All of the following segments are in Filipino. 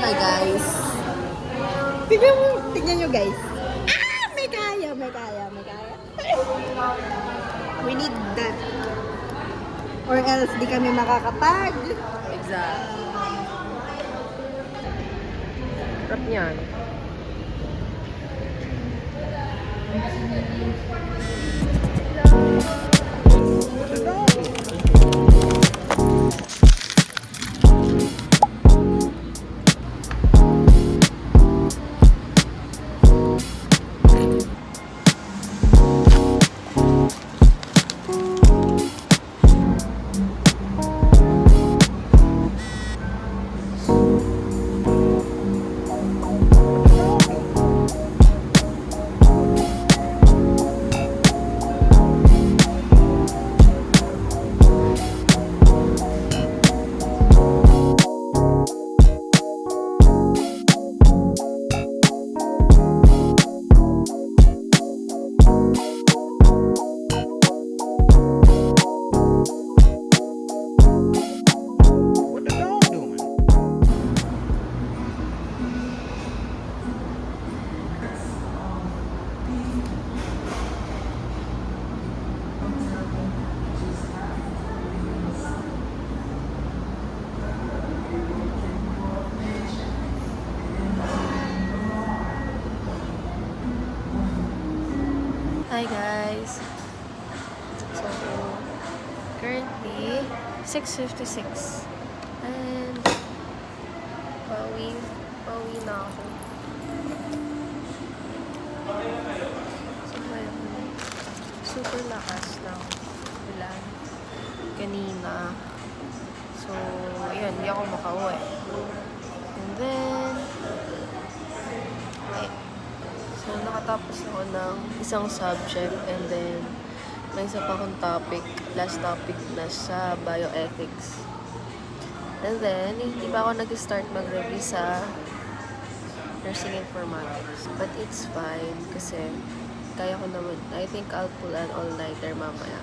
Hi guys. Tignan nyo guys. Ah! May kaya. We need that. Or else di kami makakapag. Exact. Sarap niyan. Hi guys! So, currently, 6:56 and pauwi na ako. So, super lakas ng ulan kanina. So, yun, hindi ako makauwi. And then, so, nakatapos ako ng isang subject and then may isa pa akong topic, last topic na sa bioethics. And then, hindi pa ako nag-start mag-review sa nursing informatics. But it's fine kasi kaya ko naman. I think I'll pull an all-nighter mamaya.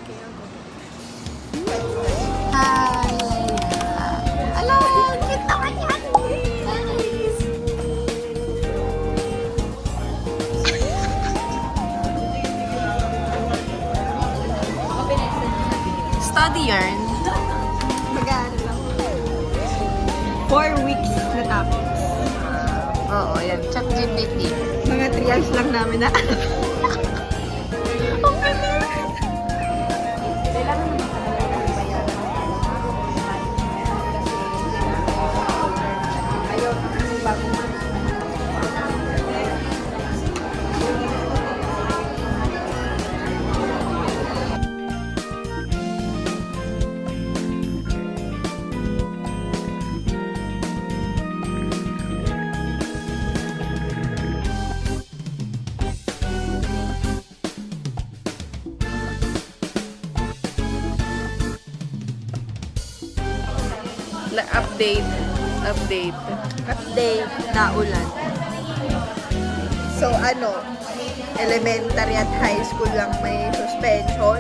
Kaya ko. Hi, Laila. Hello, kita ka yan. Study yarn. Mag-ano lang. 4 weeks na tapos. Oo, yan. Chat GPT. Mga 3 hours lang namin na. Ang galing! Kailangan naman talaga ng bayaran. Ayun, kasi bago man. Update. Update na ulan. So ano, elementary at high school lang may suspension.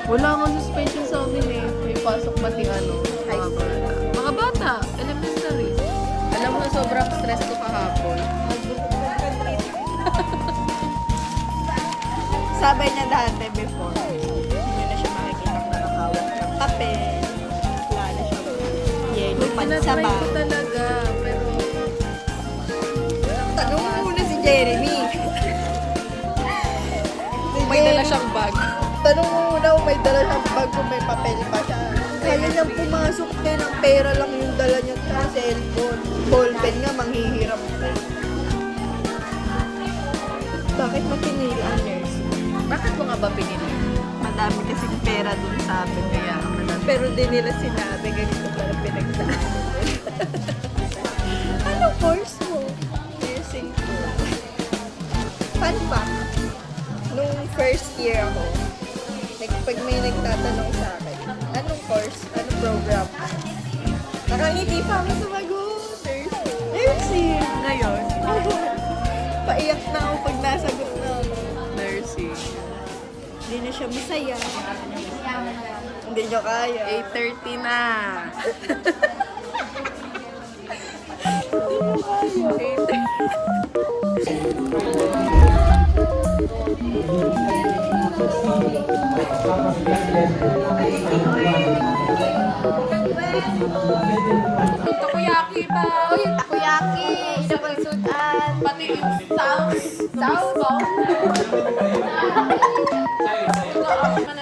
Wala nga suspension sa amin eh. May pasok pati High school. Mga bata, elementary. Alam mo, sobrang stress ko kahapon. Sabay niya dati before. Hindi na siya makikita na nakawak ng papel. Wala na siya yelo Tinatry pansaba. ko talaga, pero Tanong mo muna si Jeremy. may dala siyang bag. Tanong mo muna kung may dala siyang bag kung may papel pa siya. Kaya niyang pumasok din ng pera lang yung dala niya sa cellphone. Ballpen nga, manghihiram ka. Bakit mo pinili ang nurse? Bakit mo nga ba pinili? Madami kasing pera dun sa amin. Kaya, madami. Pero di nila sinabi, ganito pala pinagdaan. Ano course mo? Nursing ko. Fun fact, nung first year ako, pag may nagtatanong sa akin, anong course, anong program? Nakangiti pa ako sumagot. Nursing. Nursing! Ngayon? Paiyak na ako pag nasagot na ako. Nursing. Hindi na siya masaya. Hindi niyo kaya. 8:30 na. Takoyaki ba? Oh, yung takoyaki. Sa pagsudan. Pati yung sauce. Sauce ba?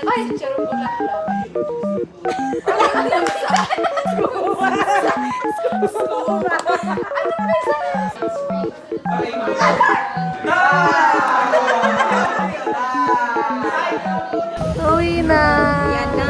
Ay, charong bulat lang. Uwi na. Yan na.